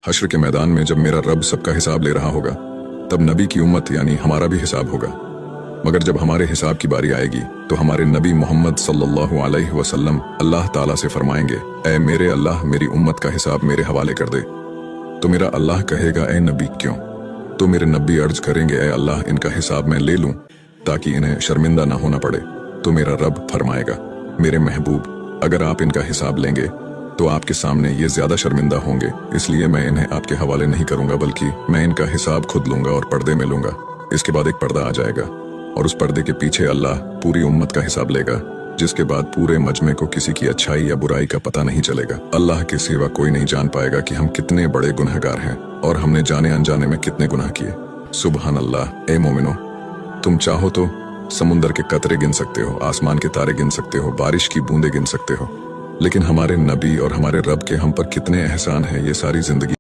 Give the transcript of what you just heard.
हश्र के मैदान में जब मेरा रब सबका हिसाब ले रहा होगा तब नबी की उम्मत यानी हमारा भी हिसाब होगा। मगर जब हमारे हिसाब की बारी आएगी तो हमारे नबी मोहम्मद सल्लल्लाहु अलैहि वसल्लम अल्लाह ताला से फरमाएंगे, ऐ मेरे अल्लाह मेरी उम्मत का हिसाब मेरे हवाले कर दे। तो मेरा अल्लाह कहेगा, ऐ नबी क्यों? तो मेरे नबी अर्ज करेंगे, ऐ अल्लाह इनका हिसाब मैं ले लूं ताकि इन्हें शर्मिंदा ना होना पड़े। तो मेरा रब फरमाएगा, मेरे महबूब अगर आप इनका हिसाब लेंगे तो आपके सामने ये ज्यादा शर्मिंदा होंगे, इसलिए मैं इन्हें आपके हवाले नहीं करूंगा बल्कि मैं इनका हिसाब खुद लूंगा और पर्दे में लूंगा। इसके बाद एक पर्दा आ जाएगा और उस पर्दे के पीछे अल्लाह पूरी उम्मत का हिसाब लेगा, जिसके बाद पूरे मजमे को किसी की अच्छाई या बुराई का पता नहीं चलेगा। अल्लाह के सिवा कोई नहीं जान पाएगा कि हम कितने बड़े गुनहगार हैं और हमने जाने अनजाने में कितने गुनाह किए। सुबहान अल्लाह। ए मोमिनो, तुम चाहो तो समुंदर के कतरे गिन सकते हो, आसमान के तारे गिन सकते हो, बारिश की बूंदें गिन सकते हो, लेकिन हमारे नबी और हमारे रब के हम पर कितने एहसान हैं ये सारी जिंदगी